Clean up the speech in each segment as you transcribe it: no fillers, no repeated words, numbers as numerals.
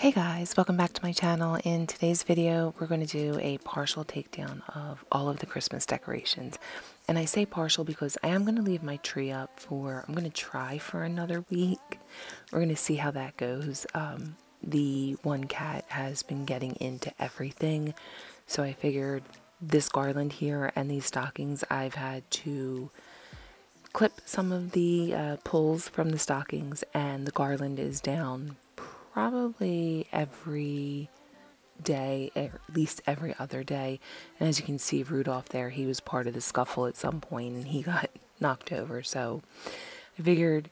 Hey guys, welcome back to my channel. In today's video, we're going to do a partial takedown of all of the Christmas decorations. And I say partial because I am going to leave my tree up I'm going to try for another week. We're going to see how that goes. The one cat has been getting into everything. So I figured this garland here and these stockings, I've had to clip some of the pulls from the stockings, and the garland is down probably every day, or at least every other day. And as you can see, Rudolph there, he was part of the scuffle at some point and he got knocked over. So I figured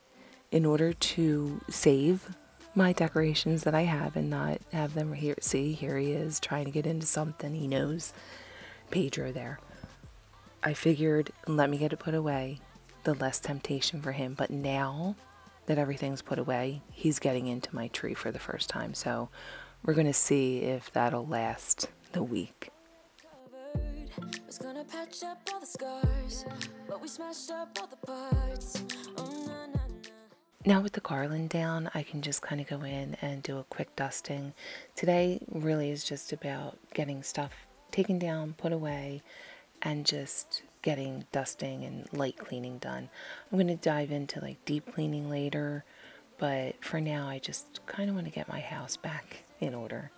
in order to save my decorations that I have and not have them here, see, here he is trying to get into something. He knows Pedro there. I figured, let me get it put away, the less temptation for him. But now that everything's put away, he's getting into my tree for the first time. So we're going to see if that'll last the week. Now with the garland down, I can just kind of go in and do a quick dusting. Today really is just about getting stuff taken down, put away, and just getting dusting and light cleaning done. I'm going to dive into like deep cleaning later, but for now I just kind of want to get my house back in order.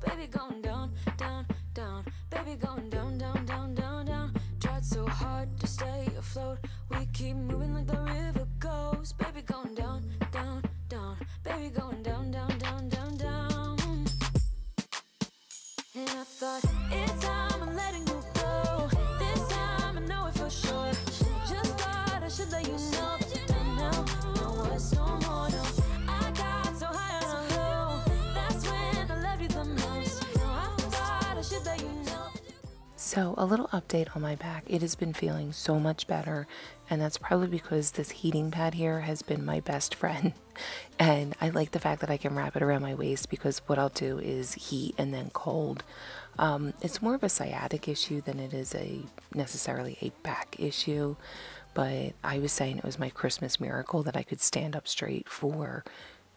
Baby going down, down, down. Baby going down, down, down, down, down. Tried so hard to stay afloat. We keep moving like the river goes. Baby going down, down, down. Baby going down, down, down, down, down. And I thought, it's time I'm letting you go. This time I know it for sure. Just thought I should let you know. And now, no, it's no more, no. I got so high on a hill. That's when I loved you the most. So a little update on my back. It has been feeling so much better, and that's probably because this heating pad here has been my best friend. And I like the fact that I can wrap it around my waist, because what I'll do is heat and then cold. It's more of a sciatic issue than it is necessarily a back issue. But I was saying it was my Christmas miracle that I could stand up straight for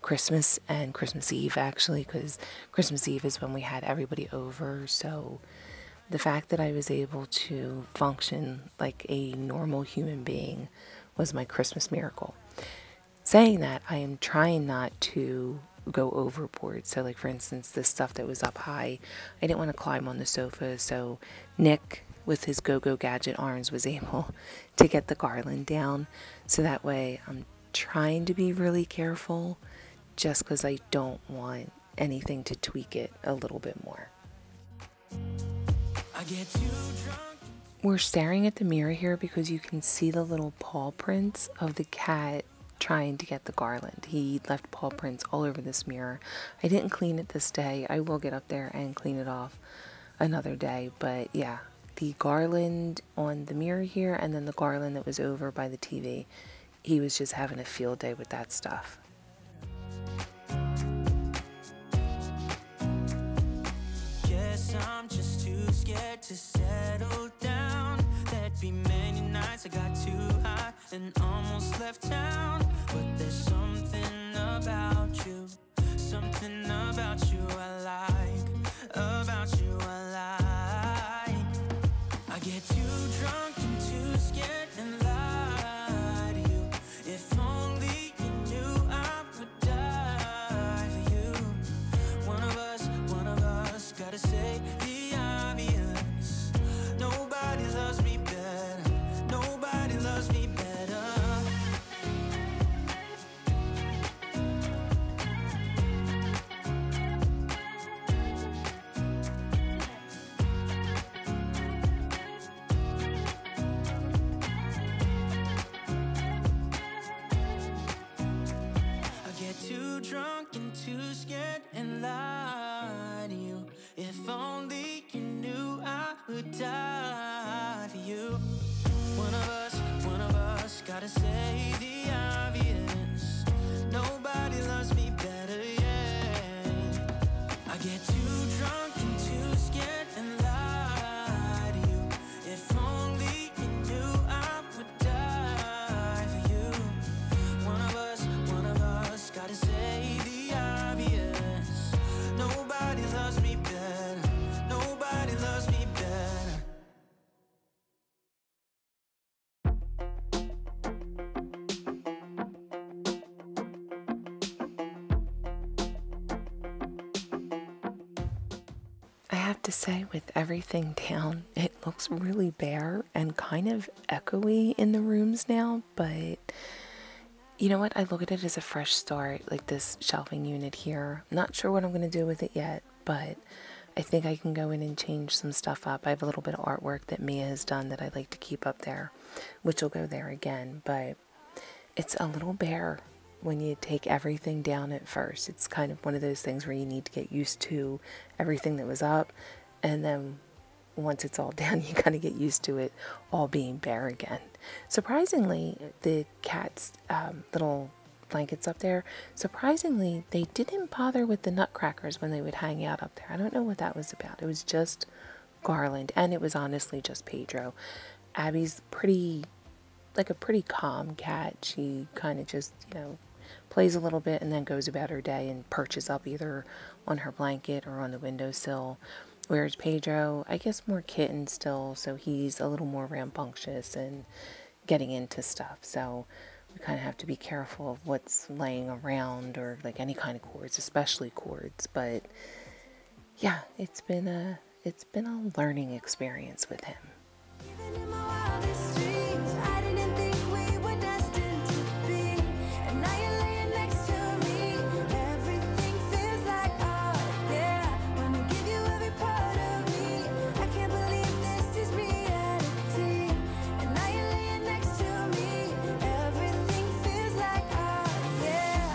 Christmas and Christmas Eve, actually, because Christmas Eve is when we had everybody over. So the fact that I was able to function like a normal human being was my Christmas miracle. Saying that, I am trying not to go overboard. So like, for instance, this stuff that was up high, I didn't want to climb on the sofa. So Nick, with his go-go gadget arms, was able to get the garland down. So that way I'm trying to be really careful, just because I don't want anything to tweak it a little bit more. We're staring at the mirror here because you can see the little paw prints of the cat trying to get the garland. He left paw prints all over this mirror. I didn't clean it this day. I will get up there and clean it off another day. But yeah, the garland on the mirror here, and then the garland that was over by the TV. He was just having a field day with that stuff. I'm just too scared to settle down. There'd be many nights I got too high and almost left town. But there's something about you I like, about you I like. I get too drunk and too scared and lie to you. If only you knew I would die for you. One of us gotta say the and too scared and lie to you. If only you knew I would die for you. One of us, gotta say the obvious. Nobody loves me better, yeah. I get too drunk and too scared and lie to you. If only you knew I would die for you. One of us, gotta say the obvious. Nobody loves me better. Nobody loves me better. I have to say, with everything down, it looks really bare and kind of echoey in the rooms now, but you know what? I look at it as a fresh start, like this shelving unit here. Not sure what I'm going to do with it yet, but I think I can go in and change some stuff up. I have a little bit of artwork that Mia has done that I'd like to keep up there, which will go there again, but it's a little bare when you take everything down at first. It's kind of one of those things where you need to get used to everything that was up, and then once it's all down, you kind of get used to it all being bare again. Surprisingly, the cat's little blankets up there, surprisingly, they didn't bother with the nutcrackers when they would hang out up there. I don't know what that was about. It was just garland, and it was honestly just Pedro. Abby's like a pretty calm cat. She kind of just, plays a little bit and then goes about her day and perches up either on her blanket or on the windowsill. Whereas Pedro, I guess more kitten still, so he's a little more rambunctious and getting into stuff. So we kind of have to be careful of what's laying around, or like any kind of cords, especially cords. But yeah, it's been a learning experience with him. Even in my wildest dreams, I didn't think we were destined to be. And now you're laying next to me. Everything feels like art, yeah. Wanna give you every part of me. I can't believe this is reality. And now you're laying next to me. Everything feels like art, yeah.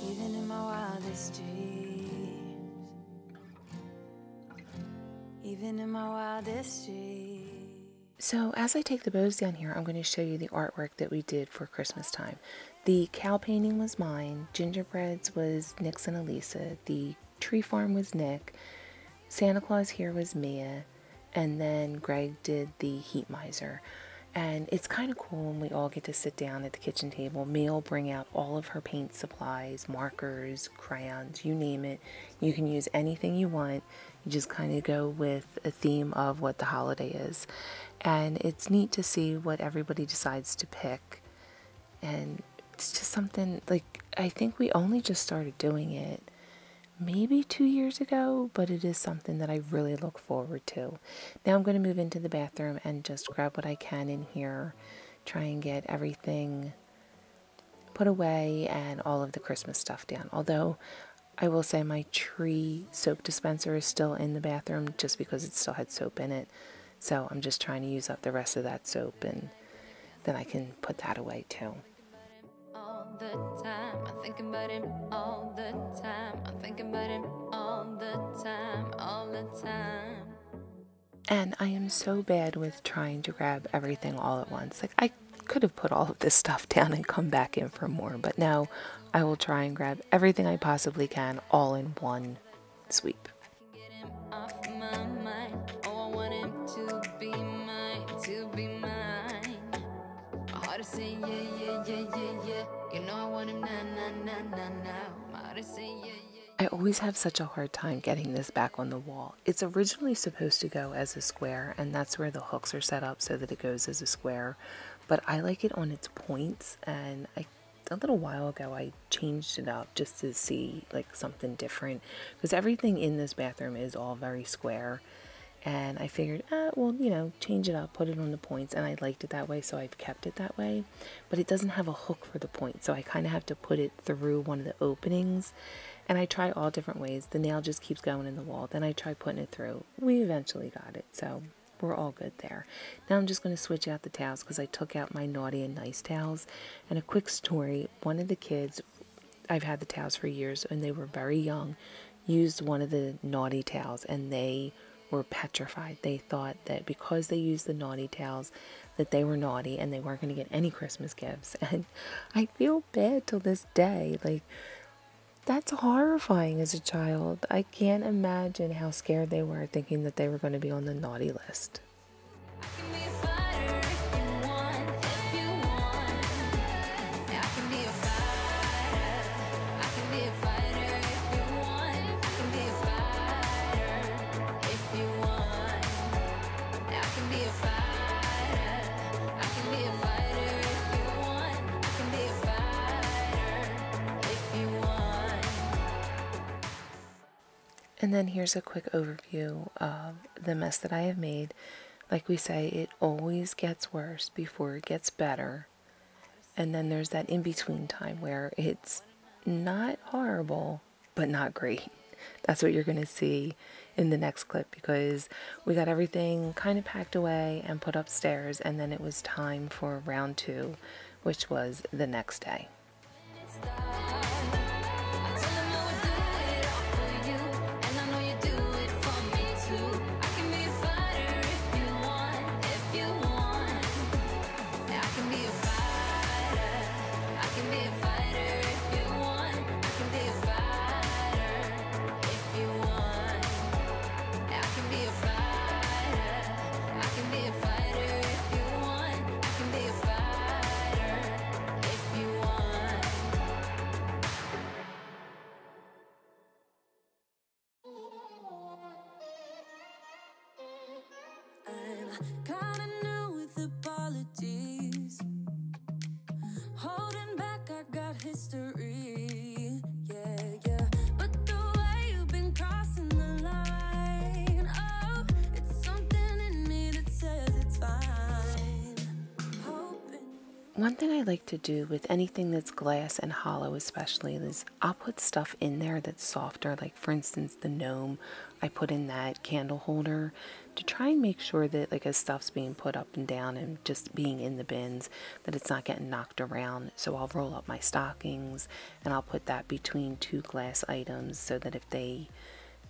Even in my wildest dreams. Even in my wildest dreams. So as I take the bows down here, I'm going to show you the artwork that we did for Christmas time. The cow painting was mine, gingerbreads was Nick's and Elisa, the tree farm was Nick, Santa Claus here was Mia, and then Greg did the heat miser. And it's kind of cool when we all get to sit down at the kitchen table. Mia will bring out all of her paint supplies, markers, crayons, you name it. You can use anything you want. You just kind of go with a theme of what the holiday is. And it's neat to see what everybody decides to pick. And it's just something, like, I think we only just started doing it maybe 2 years ago, but it is something that I really look forward to. Now I'm going to move into the bathroom and just grab what I can in here, try and get everything put away and all of the Christmas stuff down. Although I will say my tree soap dispenser is still in the bathroom just because it still had soap in it. So I'm just trying to use up the rest of that soap, and then I can put that away too. All the time, I'm thinking about him all the time. I'm thinking about him all the time, all the time. And I am so bad with trying to grab everything all at once. Like, I could have put all of this stuff down and come back in for more, but no, I will try and grab everything I possibly can all in one sweep. I can get him off my mind. Oh, I want him to be mine, to be mine. My heart is saying yeah, yeah, yeah, yeah, yeah. You know I want him now, now, now, now, now. My heart is saying yeah, yeah. I always have such a hard time getting this back on the wall. It's originally supposed to go as a square, and that's where the hooks are set up so that it goes as a square. But I like it on its points, and a little while ago I changed it up just to see like something different, because everything in this bathroom is all very square, And I figured, well, you know, change it up, put it on the points, and I liked it that way, so I've kept it that way. But it doesn't have a hook for the point, so I kind of have to put it through one of the openings. And I try all different ways. The nail just keeps going in the wall. Then I try putting it through. We eventually got it, so we're all good there. Now I'm just going to switch out the towels because I took out my naughty and nice towels. And a quick story, one of the kids, I've had the towels for years, and they were very young, used one of the naughty towels, and they were petrified. They thought that because they used the naughty towels that they were naughty and they weren't going to get any Christmas gifts. And I feel bad till this day. Like, that's horrifying as a child. I can't imagine how scared they were thinking that they were going to be on the naughty list. And then here's a quick overview of the mess that I have made. Like we say, it always gets worse before it gets better. And then there's that in-between time where it's not horrible, but not great. That's what you're going to see in the next clip, because we got everything kind of packed away and put upstairs, and then it was time for round 2, which was the next day. Kinda new with apologies. Holding back, I got history. Yeah. But the way you've been crossing the line, oh, it's something in me that says it's fine. One thing I like to do with anything that's glass and hollow especially is I'll put stuff in there that's softer. Like, for instance, the gnome, I put in that candle holder to try and make sure that, like, as stuff's being put up and down and just being in the bins, that it's not getting knocked around. So I'll roll up my stockings and I'll put that between 2 glass items so that if they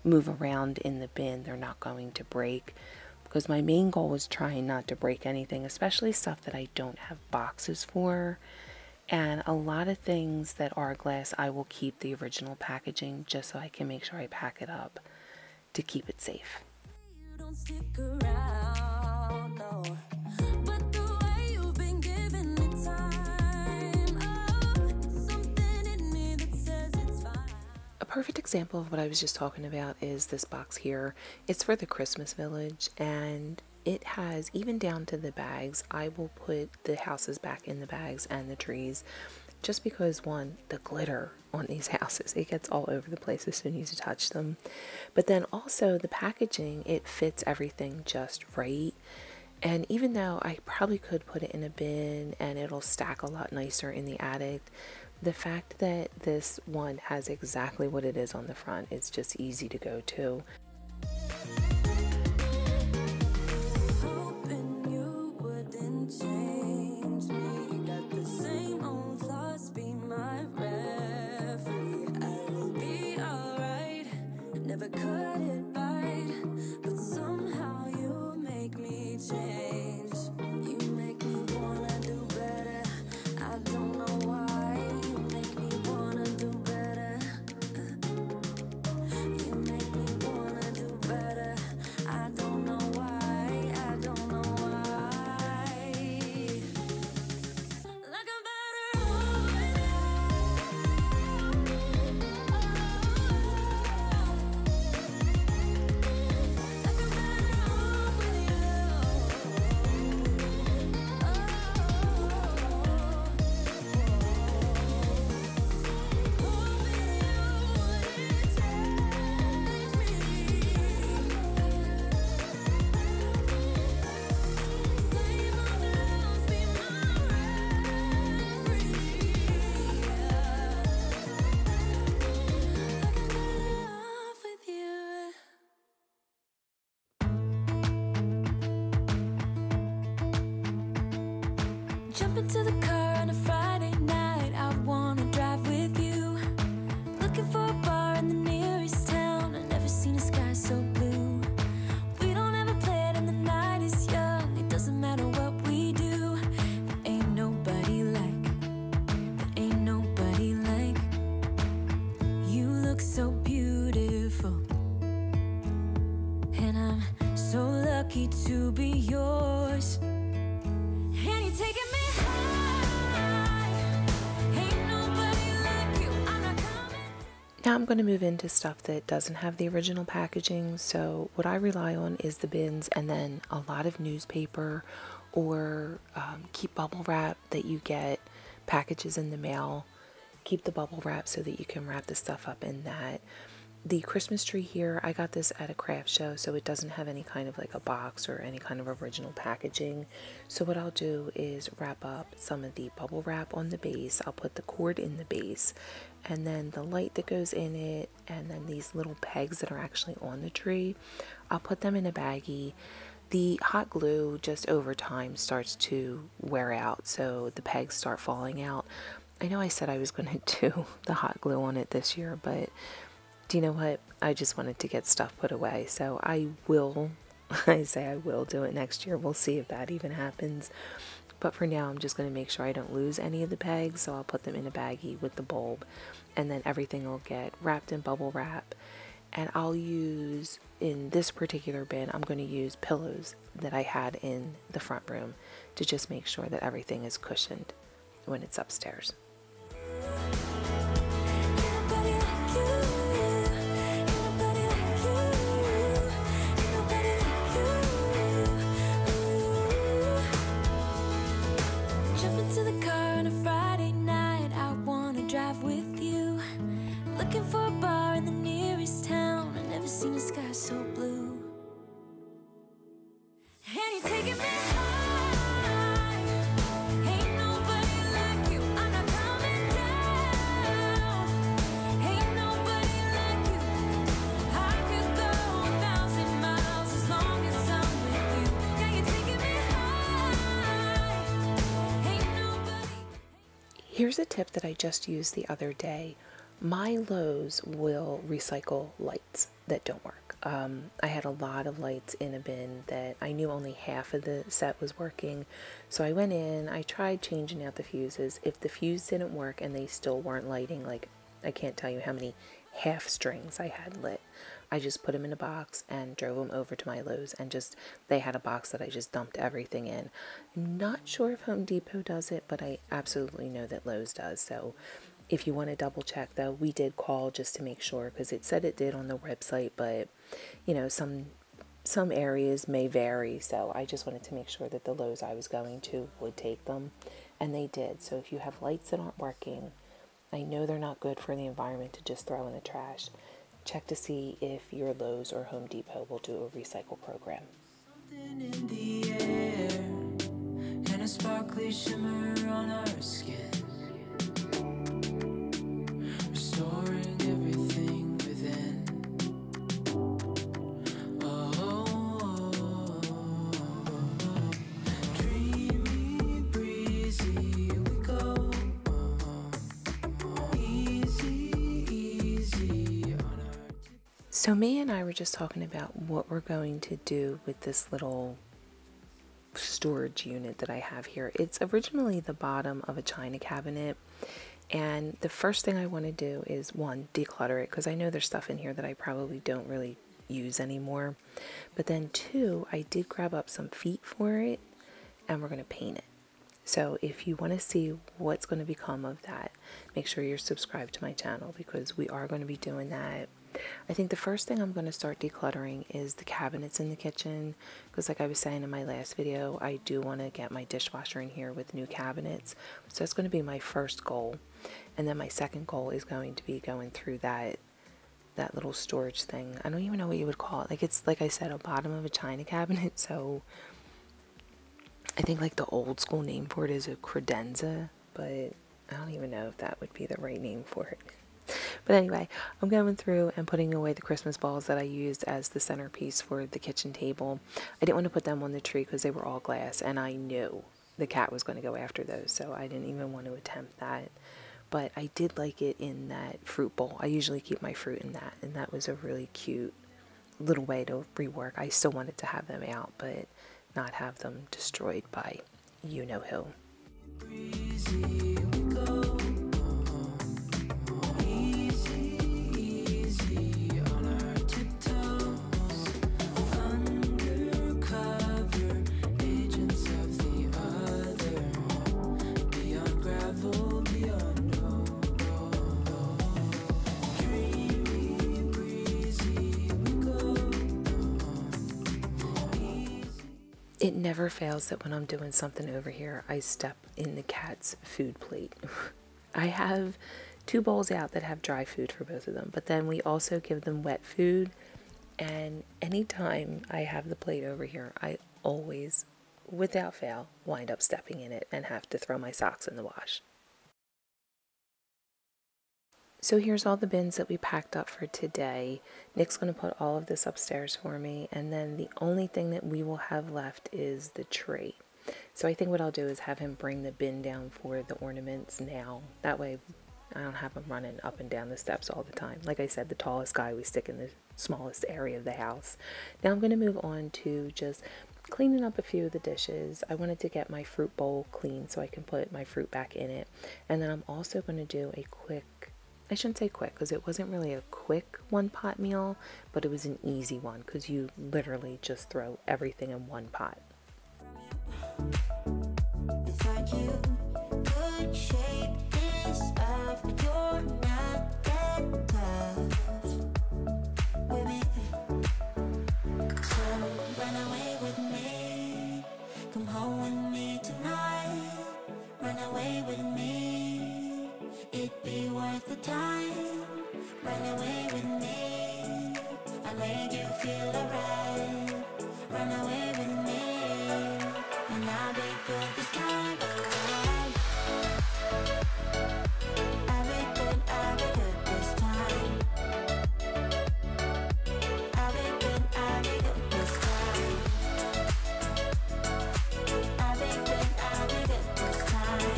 move around in the bin, they're not going to break. Because my main goal is trying not to break anything, especially stuff that I don't have boxes for. And a lot of things that are glass, I will keep the original packaging just so I can make sure I pack it up to keep it safe. You don't stick around, no. But the way you've been giving me time, oh, it's something in me that says it's fine. A perfect example of what I was just talking about is this box here. It's for the Christmas Village, and it has, even down to the bags, I will put the houses back in the bags and the trees, just because, one, the glitter on these houses, it gets all over the place as soon as you touch them. But then also the packaging, it fits everything just right. And even though I probably could put it in a bin and it'll stack a lot nicer in the attic, the fact that this one has exactly what it is on the front, it's just easy to go to. Hoping you wouldn't change me. Got the same old thoughts, be my referee. I will be alright. Never cut it bite, but somehow you make me change. You make me wanna do better. I don't know why. You make me wanna do better. You make me wanna do better. I don't know why. I don't know why. Jump into the car on a Friday night, I wanna drive with you. Looking for a bar in the nearest town, I've never seen a sky so blue. We don't have a plan and the night is young, it doesn't matter what we do. There ain't nobody like, there ain't nobody like. You look so beautiful, and I'm so lucky to be yours. And you're taking me high, ain't nobody like you, I'm not coming. Now I'm going to move into stuff that doesn't have the original packaging. So what I rely on is the bins, and then a lot of newspaper or keep bubble wrap that you get packages in the mail. Keep the bubble wrap so that you can wrap the stuff up in that. The Christmas tree here, I got this at a craft show, so it doesn't have any kind of like a box or any kind of original packaging. So what I'll do is wrap up some of the bubble wrap on the base. I'll put the cord in the base, and then the light that goes in it, and then these little pegs that are actually on the tree, I'll put them in a baggie. The hot glue just over time starts to wear out, so the pegs start falling out. I know I said I was going to do the hot glue on it this year, but do you know what? I just wanted to get stuff put away, so I will, I say I will do it next year. We'll see if that even happens. But for now, I'm just going to make sure I don't lose any of the pegs, so I'll put them in a baggie with the bulb, and then everything will get wrapped in bubble wrap. And I'll use, in this particular bin, I'm going to use pillows that I had in the front room to just make sure that everything is cushioned when it's upstairs. Here's a tip that I just used the other day. My Lowe's will recycle lights that don't work. I had a lot of lights in a bin that I knew only half of the set was working. So I went in, I tried changing out the fuses. If the fuse didn't work and they still weren't lighting, like I can't tell you how many half strings I had lit, I just put them in a box and drove them over to my Lowe's, and just, they had a box that I just dumped everything in. Not sure if Home Depot does it, but I absolutely know that Lowe's does. So if you want to double check though, we did call just to make sure, because it said it did on the website, but you know, some areas may vary. So I just wanted to make sure that the Lowe's I was going to would take them, and they did. So if you have lights that aren't working, I know they're not good for the environment to just throw in the trash. Check to see if your Lowe's or Home Depot will do a recycle program. Something in the air, and a sparkly shimmer on our skin, restoring everything within. Oh, dreamy, breezy, we go. So me and I were just talking about what we're going to do with this little storage unit that I have here. It's originally the bottom of a china cabinet, and the first thing I want to do is, one, declutter it, because I know there's stuff in here that I probably don't really use anymore. But then two, I did grab up some feet for it, and we're going to paint it. So if you want to see what's going to become of that, make sure you're subscribed to my channel, because we are going to be doing that. I think the first thing I'm going to start decluttering is the cabinets in the kitchen, because like I was saying in my last video, I do want to get my dishwasher in here with new cabinets. So that's going to be my first goal. And then my second goal is going to be going through that little storage thing. I don't even know what you would call it. Like, it's, like I said, a bottom of a china cabinet. So I think like the old school name for it is a credenza, but I don't even know if that would be the right name for it. But anyway, I'm going through and putting away the Christmas balls that I used as the centerpiece for the kitchen table. I didn't want to put them on the tree because they were all glass, and I knew the cat was going to go after those, so I didn't even want to attempt that. But I did like it in that fruit bowl. I usually keep my fruit in that, and that was a really cute little way to rework. I still wanted to have them out, but not have them destroyed by you know who. It never fails that when I'm doing something over here, I step in the cat's food plate. I have 2 bowls out that have dry food for both of them, but then we also give them wet food. And anytime I have the plate over here, I always, without fail, wind up stepping in it and have to throw my socks in the wash. So here's all the bins that we packed up for today. Nick's going to put all of this upstairs for me, and then the only thing that we will have left is the tree. So I think what I'll do is have him bring the bin down for the ornaments now. That way I don't have him running up and down the steps all the time. Like I said, the tallest guy we stick in the smallest area of the house. Now I'm going to move on to just cleaning up a few of the dishes. I wanted to get my fruit bowl clean so I can put my fruit back in it. And then I'm also going to do a quick, I shouldn't say quick because it wasn't really a quick 1-pot meal, but it was an easy one because you literally just throw everything in one pot. It's like you could shape this up. You're not that tough with me. So run away with me. Come home with me tonight. Run away with me. It'd be worth the time. Run away with me. I made you feel alright. Run away with me. And I'll be good this time around. I'll be good this time. I'll be good this time. I'll be good this time.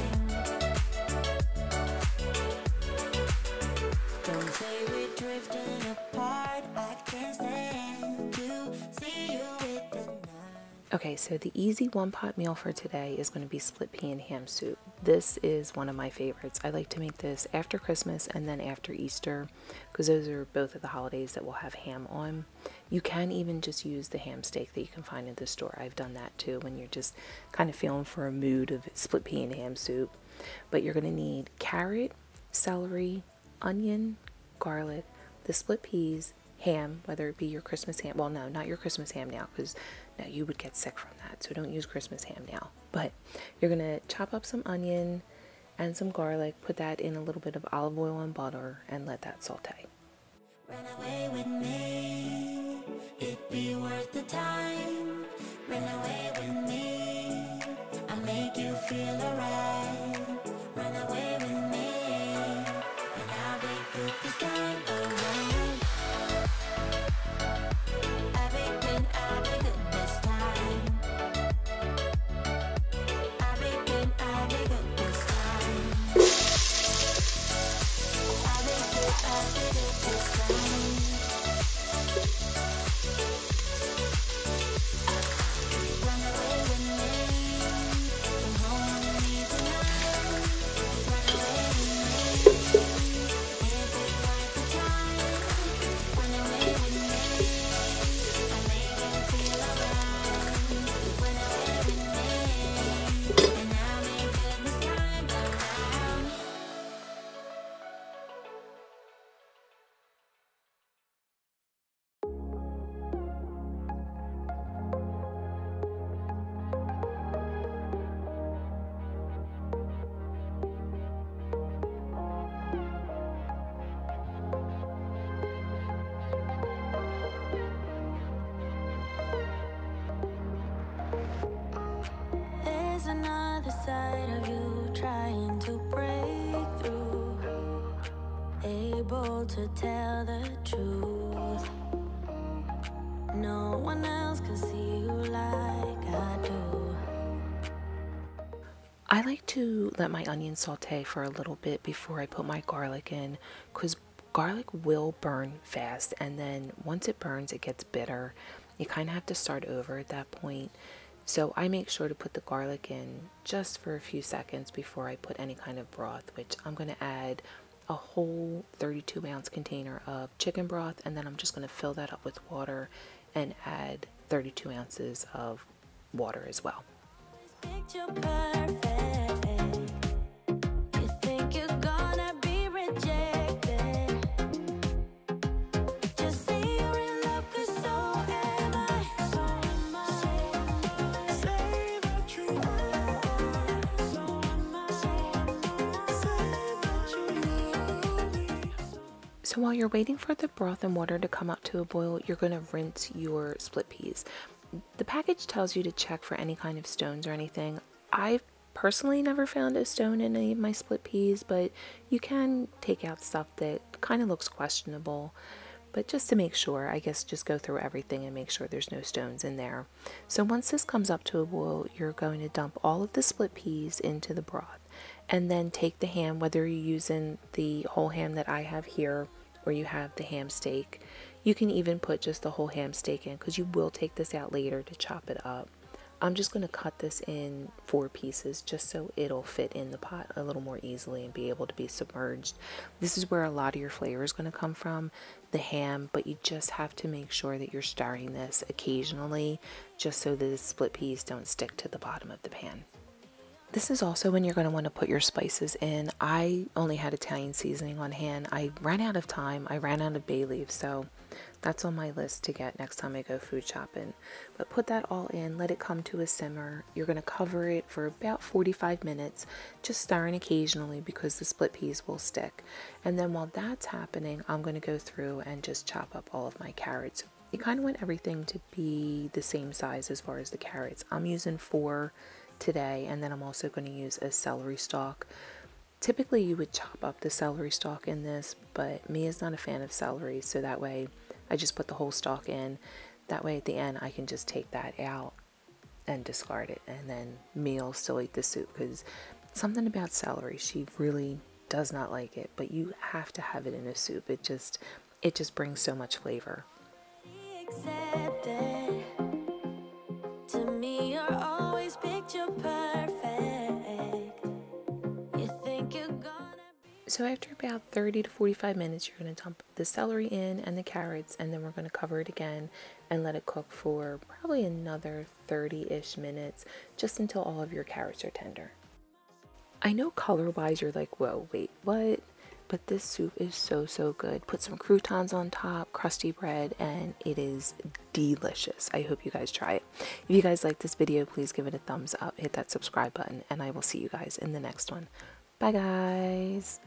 Don't say we're drifting apart. I can't stand to see you with the night. Okay, so the easy 1-pot meal for today is going to be split pea and ham soup. This is one of my favorites. I like to make this after Christmas and then after Easter because those are both of the holidays that will have ham on. You can even just use the ham steak that you can find at the store. I've done that too when you're just kind of feeling for a mood of split pea and ham soup. But you're going to need carrot, celery, onion, garlic, the split peas, ham, whether it be your Christmas ham. Well, no, not your Christmas ham now because now you would get sick from that. So don't use Christmas ham now. But you're going to chop up some onion and some garlic, put that in a little bit of olive oil and butter, and let that saute. Run away with me, it'd be worth the time. Run away with me, I'll make you feel alright. Run away with me, and I'll be good this time around. I'll be good this time. I'll be good this time. I'll be good this time. Run away with me, come home with me tonight. Run away with me, it'd be worth the time. Run away with me, I make you feel alright. Run away with me, and I'll be good this time around. There's another side of you trying to break through, able to tell the truth. No one else can see you like I do. I like to let my onions saute for a little bit before I put my garlic in, because garlic will burn fast, and then once it burns it gets bitter. You kind of have to start over at that point. So I make sure to put the garlic in just for a few seconds before I put any kind of broth, which I'm going to add a whole 32-ounce container of chicken broth, and then I'm just going to fill that up with water and add 32 ounces of water as well. Picture perfect. You think you're gonna be rejected. Just say you're in love, 'cause so am I. So am I. Say that you are. So am I. Say that you love me. So while you're waiting for the broth and water to come up to a boil, you're going to rinse your split peas. The package tells you to check for any kind of stones or anything. I've personally never found a stone in any of my split peas, but you can take out stuff that kind of looks questionable. But just to make sure, I guess just go through everything and make sure there's no stones in there. So once this comes up to a boil, you're going to dump all of the split peas into the broth, and then take the ham, whether you're using the whole ham that I have here or you have the ham steak. You can even put just the whole ham steak in, because you will take this out later to chop it up. I'm just going to cut this in 4 pieces just so it'll fit in the pot a little more easily and be able to be submerged. This is where a lot of your flavor is going to come from, the ham, but you just have to make sure that you're stirring this occasionally just so that the split peas don't stick to the bottom of the pan. This is also when you're going to want to put your spices in. I only had Italian seasoning on hand. I ran out of time. I ran out of bay leaves, so that's on my list to get next time I go food shopping. But put that all in, let it come to a simmer. You're going to cover it for about 45 minutes, just stirring occasionally because the split peas will stick. And then while that's happening, I'm going to go through and just chop up all of my carrots. You kind of want everything to be the same size as far as the carrots. I'm using 4 today, and then I'm also going to use a celery stalk. Typically you would chop up the celery stalk in this, but me is not a fan of celery, so that way I just put the whole stalk in. That way at the end I can just take that out and discard it, and then me will still eat the soup, because something about celery, she really does not like it, but you have to have it in a soup. It just brings so much flavor. Accepted. To me, you're always picture perfect. You think you're gonna be. So after about 30 to 45 minutes, you're going to dump the celery in and the carrots, and then we're going to cover it again and let it cook for probably another 30-ish minutes, just until all of your carrots are tender. I know color-wise you're like, whoa, wait, what? But this soup is so good. Put some croutons on top, crusty bread, and it is delicious. I hope you guys try it. If you guys like this video, please give it a thumbs up, hit that subscribe button, and I will see you guys in the next one. Bye guys.